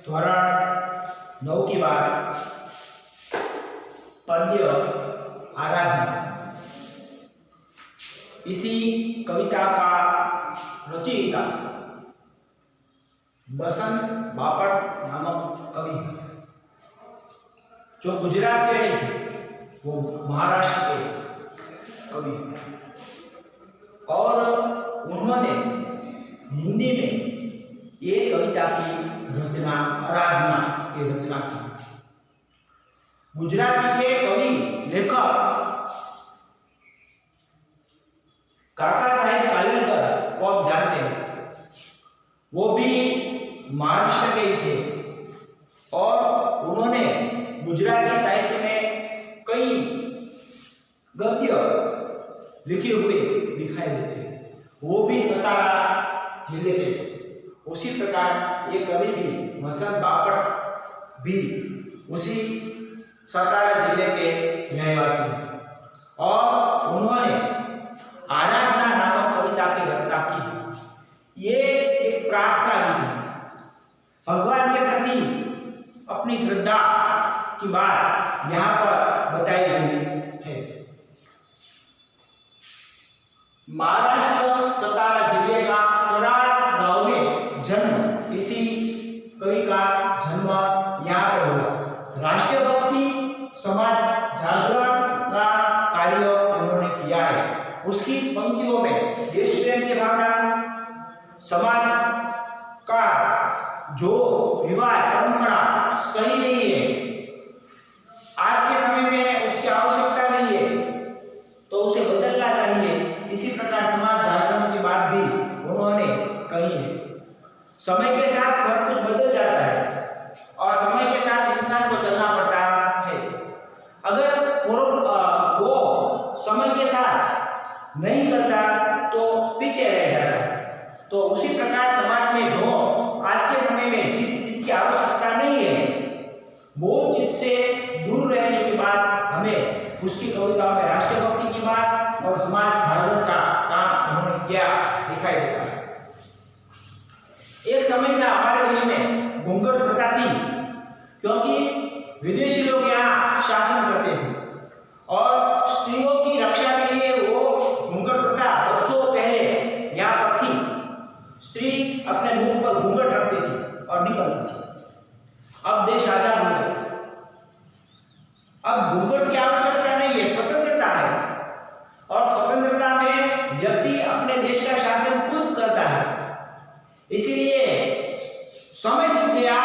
धोरण 9 की बात पद्य आराधना। इसी कविता का रचयिता बसंत बापट नामक कवि है, जो गुजरात के नहीं थे, वो महाराष्ट्र के कवि हैं। और उन्होंने हिंदी में ये कविता की रचना आराधना की रचना की। गुजराती के कवि लेखक काका साहेब कालेलकर को आप जानते हैं, वो भी महाराष्ट्र के ही थे और उन्होंने गुजराती साहित्य में कई गद्य लिखे हुए दिखाई देते हैं। वो भी सतारा जिले के थे। उसी प्रकार ये कवि भी बसंत बापट भी उसी सतारा जिले के रहवासी हैं और उन्होंने आराधना नामक कविता की रचना की। ये एक प्रार्थना गीत है, भगवान के प्रति अपनी श्रद्धा की बात यहाँ पर बताई गई है। महाराष्ट्र सतारा जिले का कराड गांव में जन्म, इसी कवि का जन्म यहाँ पर हुआ। राष्ट्रभक्ति समाज जागरण का कार्य उन्होंने किया है। उसकी पंक्तियों में देश प्रेम की भावना, समाज का जो विवाह परंपरा सही नहीं है, आज के समय में उसकी आवश्यकता नहीं है, तो उसे बदलना चाहिए। इसी प्रकार समाज जागरण की बात भी उन्होंने कही है। समय के साथ सब कुछ बदल जाता है और समय के साथ इंसान को चलना पड़ता है। अगर वो समय के साथ नहीं चलता तो पीछे रह जाता है। तो उसी प्रकार समाज में जो आज के समय में जिस चीज की आवश्यकता नहीं है, वो चीज से दूर रहने की बात हमें उसकी कविताओं में राष्ट्रभक्ति की बात और समाज जागरण का काम उन्होंने किया दिखाई देता है। एक समय था हमारे देश में घूंघट प्रथा थी, क्योंकि विदेशी लोग यहाँ शासन करते थे और स्त्रियों की रक्षा के लिए वो घूंघट प्रथा वर्षों पहले यहाँ पर थी। स्त्री अपने मुंह पर घूंघट रखती थी और निकलती थी। अब देश आजाद हो गया, अब घूंघट की आवश्यकता नहीं है, स्वतंत्रता है और स्वतंत्रता में व्यक्ति अपने देश का शासन खुद करता है। इसीलिए समय बीत गया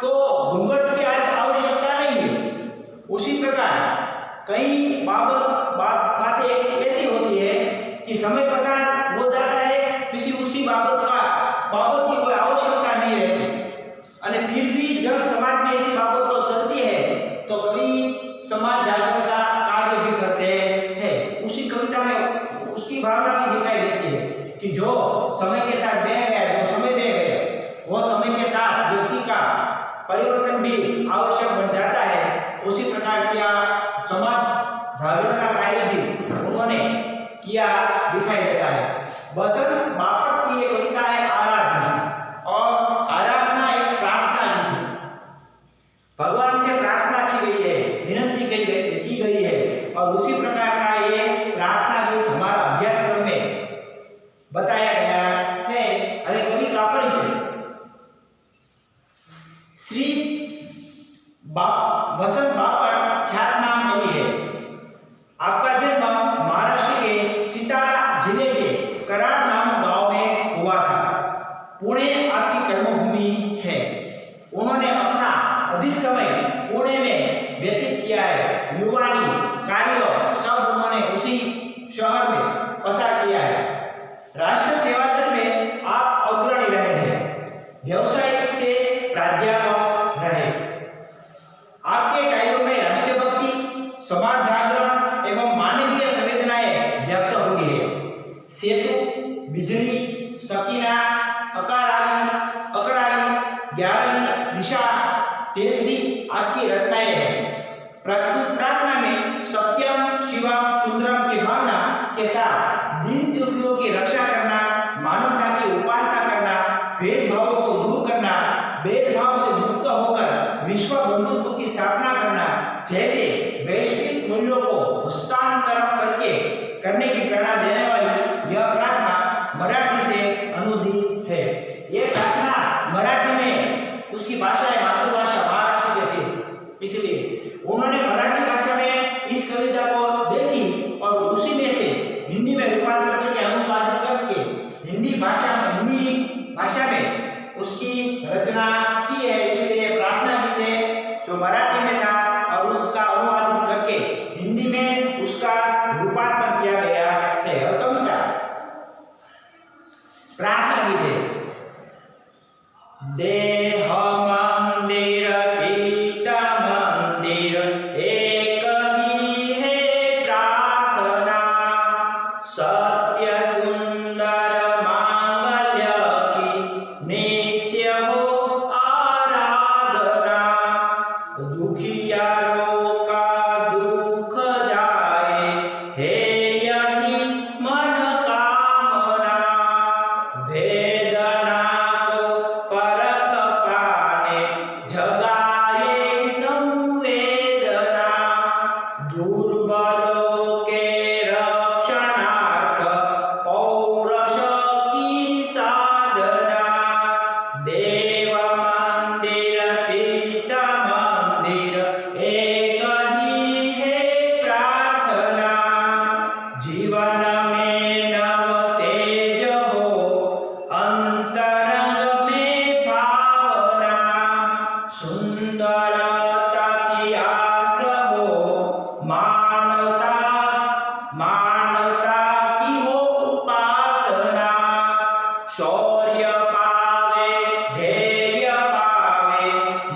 तो घूंघट की आज आवश्यकता नहीं है। उसी प्रकार कई बातें ऐसी होती है कि समय पसार हो जाता है, किसी उसी बाबत की कोई आवश्यकता नहीं रहती, और फिर भी जब समाज में ऐसी बाबत तो चलती है तो कभी समाज जागरण का कार्य भी करते हैं। उसी कविता में उसकी भावना भी दिखाई देती है कि जो समय के साथ बह गया, जो समय बह गया, वो समय के साथ व्यक्ति का परिवर्तन भी आवश्यक बन जाता है। उसी प्रकार किया समाज जागरण का कार्य भी उन्होंने किया दिखाई देता है। बसंत बापट की ये कविता है आराधना, और आराधना एक प्रार्थना गीत है। भगवान से प्रार्थना की गई है, विनती की गई है और उसी प्रकार का ये प्रार्थना गीत हमारा अभ्यासक्रम में बताया गया है। अरे कवि का परिचय। श्री बसंत बापट ख्यात नाम कवि है। आपका जन्म महाराष्ट्र के सतारा जिले के कराड नामक गांव में हुआ था। पुणे आपकी कर्मभूमि है। उन्होंने अपना अधिक समय पुणे में व्यतीत किया है। युवानी कार्य सब उन्होंने उसी शहर में पसार किया है। राष्ट्र सेवा दल में आप अग्रणी रहे हैं, व्यवसायिक से प्राध्यापक रहे। आपके कार्यों में राष्ट्रभक्ति, समाज जागरण एवं मानवीय संवेदनाएं व्यक्त हुई है। सेतु, बिजली, सकीना, अकरारी, ग्यारहवीं दिशा, तेजी आपकी रचनाएं हैं। प्रस्तुत प्रार्थना में सत्यम, शिवम, सुंदरम की भावना के साथ दीन दुखियों की रक्षा करना, मानवता की उपासना करना, भेदभावों को दूर करना, भेदभाव से मुक्त होकर विश्व बंधुत्व की स्थापना करना जैसे वैश्विक मूल्यों को हस्तांतरण करने की प्रेरणा देने वाली यह प्रार्थना मराठी से अनुदित है। ये प्रार्थना मराठी में उसकी भाषा है, मातृभाषा महाराष्ट्र के थे, इसलिए उन्होंने मराठी भाषा में इस कविता को देखी और उसी में से हिंदी में रूपांतर करके अनुवादित करके हिंदी भाषा में उसकी रचना की है। इसलिए प्रार्थना गीत है जो मराठी में था और उसका अनुवादित करके हिंदी में उसका रूपांतर किया गया है। और कविता प्रार्थना गीत है। देह मंदिर चित्त मंदिर एक ही है प्रार्थना, सत्य सुंदर मांगल्य की नित्य हो आराधना, दुखियारों का दुख जाए हे यही मन कामना, वेदना को परख पाने जगाए संवेदना, दुर्बलों के रक्षणार्थ पौरुष की साधना, देव मंदिर चित्त मंदिर एक ही है प्रार्थना, जीवन में नव तेज हो अंतरंग में भावना, सुंदरता की आस हो मानवता की हो उपासना, शौर्य पावे धैर्य पावे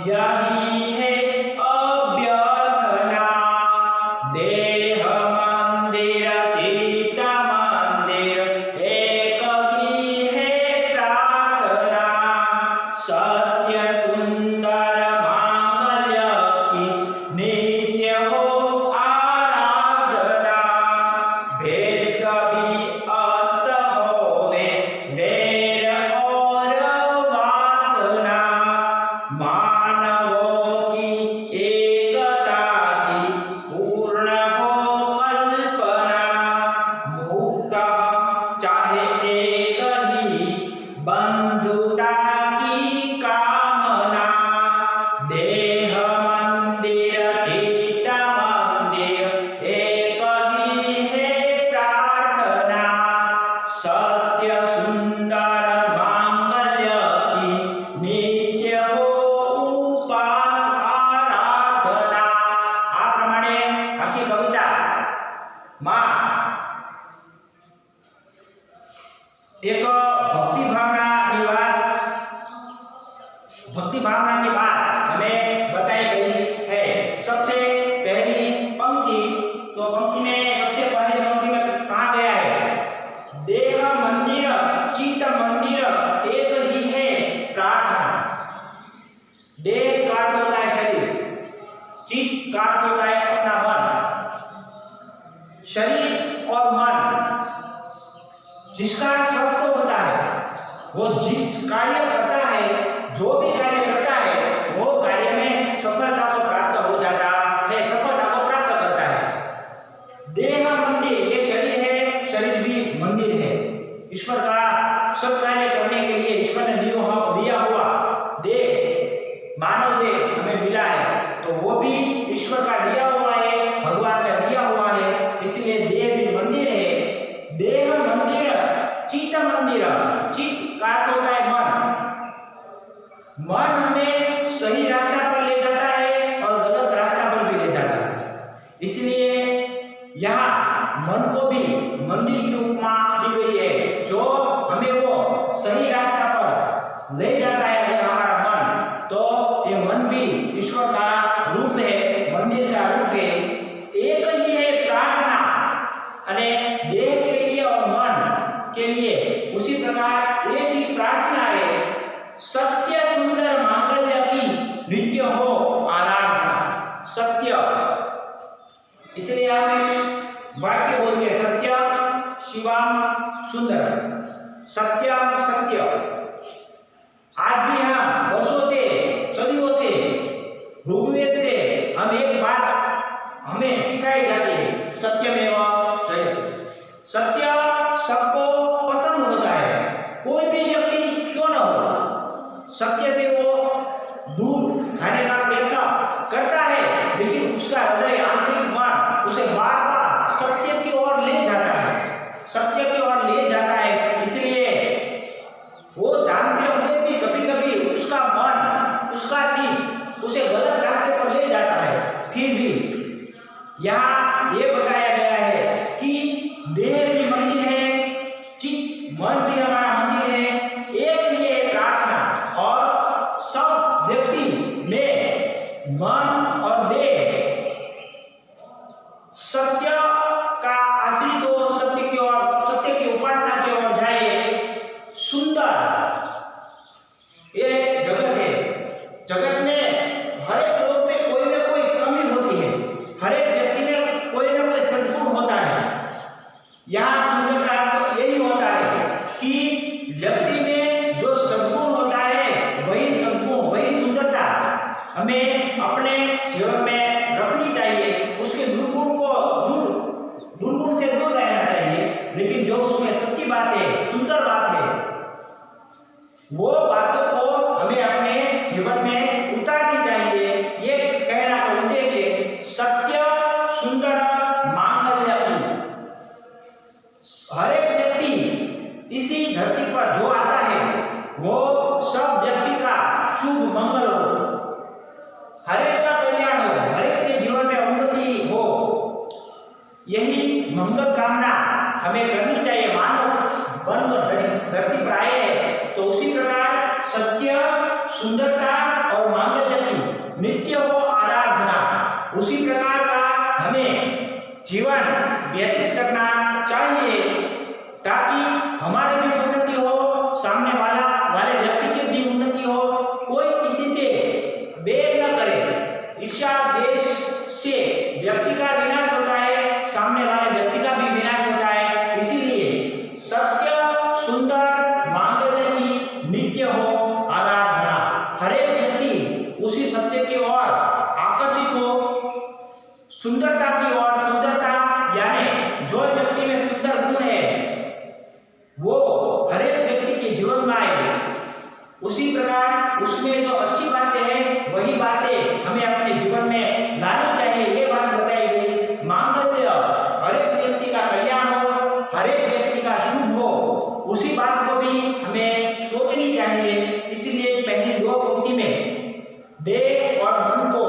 यही है अभ्यर्थना, देह मंदिर चित्त मंदिर एक ही है प्रार्थना, सत्य सुंदर मांगल्य की नित्य हो आराधना, भेद सभी अस्त होवे वैर और वासना, मानवों की एकता की पूर्ण हो कल्पना, मुक्त चाहे एक ही बंधुता की कामना, देह मंदिर चित्त मंदिर एक ही है प्रार्थना, सत्य सुंदर मांगल्य की नित्य हो उपास आराधना। આ પ્રમાણે આખી કવિતા માં एक भक्ति भावना की बात हमें बताई गई है। सबसे पहली पंक्ति, तो पंक्ति में सबसे पहली पंक्ति में कहा गया है देह मंदिर चित्त मंदिर एक ही है प्रार्थना। देह का अर्थ होता है शरीर, चित्त का अर्थ होता है अपना मन, शरीर और मन जिसका स्वस्थ होता है वो जिस कार्य करता है, जो भी कार्य करता है वो कार्य में सफलता को प्राप्त हो जाता है, सफलता को प्राप्त करता है। देह मंदिर, ये शरीर है, शरीर भी मंदिर है। ईश्वर का सब कार्य करने के लिए ईश्वर ने दिया हुआ देह, मानव देह हमें मिला है, तो वो भी ईश्वर का दिया हुआ है, भगवान का दिया हुआ है, इसलिए देह भी मंदिर है। देह मंदिर चित्त मंदिर, चित्त का अर्थ होता है मन हमें सही रास्ता पर ले जाता है और गलत रास्ता पर भी ले जाता है, इसलिए यहाँ मन को भी मंदिर की उपमा दी गई है जो हमें वो सही रास्ता पर ले जाता है। अगर हमारा मन, तो ये मन भी ईश्वर का रूप है, मंदिर का रूप है। एक ही है प्रार्थना, अने देह के लिए और मन के लिए उसी प्रकार एक ही प्रार्थना है, सत्य सुंदर मांगल्य की नित्य हो आराधना। सत्य, इसलिए हमें वाक्य बोलते हैं सत्य शिवम सुंदर, सत्यम सत्य। आज भी हम वर्षों से सत्य से वो दूर जाने का प्रयत्न करता है, लेकिन उसका हृदय, आंतरिक मन उसे बार बार सत्य की ओर ले जाता है, सत्य की ओर ले जाता है। इसलिए वो जानते हुए भी कभी कभी उसका मन, उसका चित्त उसे गलत रास्ते पर ले जाता है। फिर भी यहाँ ये बताया गया है कि देह भी मंदिर है, चित्त मन भी हमारा मंदिर है। एक लिए प्रार्थना और सब व्यक्ति में मन और देह सत्य का आश्रित हो, सत्य की ओर, सत्य की उपासना की ओर जाए। सुंदर ये जगत है, जगत में हर एक लोग में कोई ना कोई कमी होती है, हर एक व्यक्ति में कोई ना कोई सद्गुण होता है। यहाँ सुंदर का अर्थ यही होता है कि व्यक्ति में जो सद्गुण होता है वही सद्गुण, वही सुंदरता हमें अपने जीवन में रखनी चाहिए। उसके दुर्गुण को दुर्गुण से दूर रहना चाहिए, लेकिन जो उसमें सच्ची बात है, सुंदर बात है, वो बातों को हमें अपने जीवन में उतारनी चाहिए। ये कहना का उद्देश्य सत्य सुंदर मांगल्य। हर एक व्यक्ति इसी धरती पर जो आता है वो सब व्यक्ति का शुभ मंगल हो, हर एक का कल्याण हो, हर एक के जीवन में उन्नति हो, यही मंगल कामना हमें करनी चाहिए। मानव बनकर धरती पर आए हैं तो उसी प्रकार सत्य, सुंदरता और मांगल्य की नित्य हो आराधना, उसी प्रकार का हमें जीवन व्यतीत करना चाहिए, ताकि हमारी भी उन्नति हो, सामने वाले व्यक्ति की भी उन्नति हो। कोई किसी से बैर न करे। ईर्ष्या देश से व्यक्ति का विनाश होता है, सामने वाले व्यक्ति का भी विनाश होता है। इसीलिए सत्य, सुंदर, मांगल्य की नित्य हो आराधना। हर एक व्यक्ति उसी सत्य की ओर आकर्षित हो, सुंदरता की ओर। सुंदरता यानी जो व्यक्ति में सुंदर गुण है वो हर एक व्यक्ति के जीवन में आए। उसी प्रकार उसमें जो अच्छी बातें हैं वही बातें हमें अपने जीवन में लानी चाहिए। ये बात बताई गई। मांगल्य, हर एक व्यक्ति का कल्याण हो, हर एक व्यक्ति का शुभ हो, उसी बात को भी हमें सोचनी चाहिए। इसलिए पहली दो पंक्ति में देह और मन को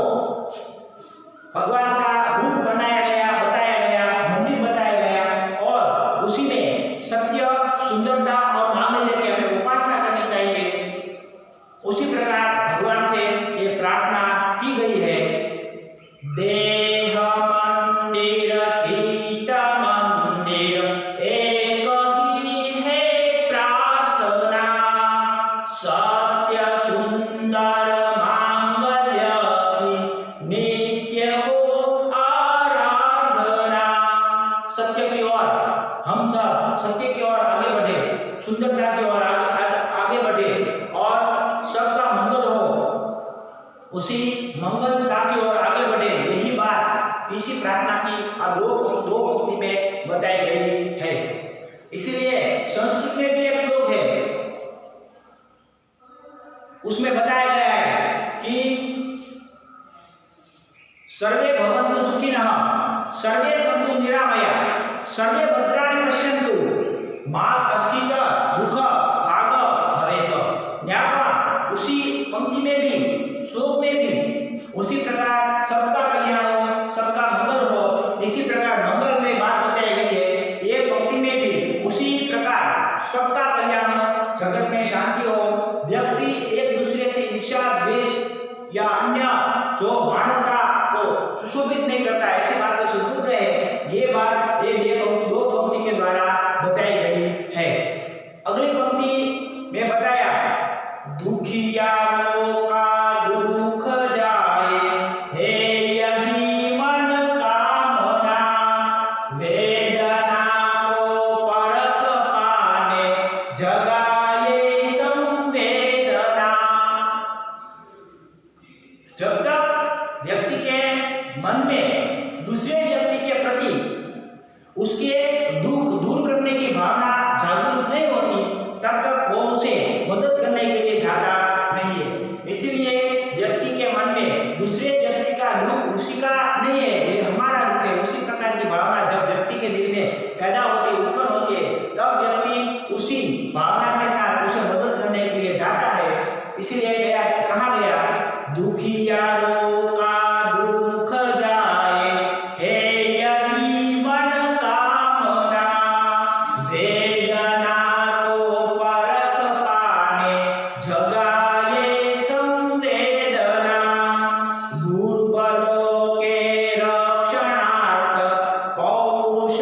भगवान का रूप बनाया गया, बताया गया, मंदिर बताया गया, और उसी में सत्य, सुंदरता और मांगल्य की हमें उपासना करनी चाहिए। उसी प्रकार भगवान से ये प्रार्थना की गई है। देह मंदिर गीत मंदिर एक ही है प्रार्थना, सत्य सुंदर मांगल्य की नित्य हो आराधना। सत्य की ओर हम सब सत्य की ओर आगे बढ़े, सुंदरता की ओर आगे बढ़े और सबका मंगल हो, उसी मंगलता की ओर आगे बढ़े। यही बात इसी प्रार्थना की दो पंक्ति में बताई गई है। इसलिए संस्कृत में भी एक श्लोक है, उसमें बताया गया है कि सर्वे भवन्तु सुखिनः, सर्वे सन्तु निरामया, सर्वे भद्राणि पश्यन्तु, मा कश्चित् दुःख भाग भवेत्। यहाँ पर उसी पंक्ति में भी, श्लोक में भी उसी प्रकार सबका कल्याण हो, सबका मंगल हो, इसी प्रकार मंगल में बात बताई गई है। ये पंक्ति में भी उसी प्रकार सबका कल्याण हो, जगत में शांति हो, व्यक्ति एक दूसरे से ईर्ष्या, द्वेष या अन्य जो मानवता को सुशोभित नहीं करता, ऐसी बातों से दूर रहे। ये बात ये दो पंक्ति के द्वारा बताई गई है। अगली पंक्ति में बताया, दुखियारों का दुख जाए, हे यही मन कामना, वेदना को परख पाने, जगाए संवेदना। जब तक व्यक्ति के मन में दूसरे व्यक्ति के प्रति उसके दुख दूर करने की भावना जागरूक नहीं होती, तब तक वो उसे मदद करने के लिए जाता नहीं है। इसलिए व्यक्ति के मन में दूसरे व्यक्ति का रूप उसी का नहीं है, ये हमारा रूप है। उसी प्रकार की भावना जब व्यक्ति के दिल में पैदा होती है, उत्पन्न होती है, तब व्यक्ति उसी भावना के साथ उसे मदद करने के लिए जाता है। इसलिए कहा गया, दुखियारों का दुख जाए है यही मन कामना, वेदना को परख पाने जगाए संवेदना, दुर्बलों के रक्षणार्थ पौरुष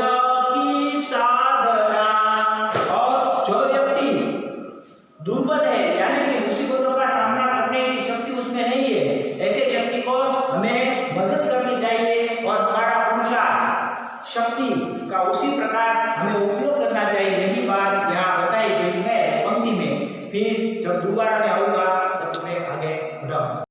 की साधना। और जो व्यक्ति दुर्बल है, यानी कि मुसीबतों का सामना करने की शक्ति उसमें नहीं है, ऐसे व्यक्ति को हमें मदद करनी चाहिए और हमारा पुरुषार्थ शक्ति का उसी प्रकार हमें उपयोग करना चाहिए। यही बात यहाँ बताई गई है पंक्ति में। फिर जब दोबारा में आऊंगा तब मैं आगे बढ़ाऊंगा।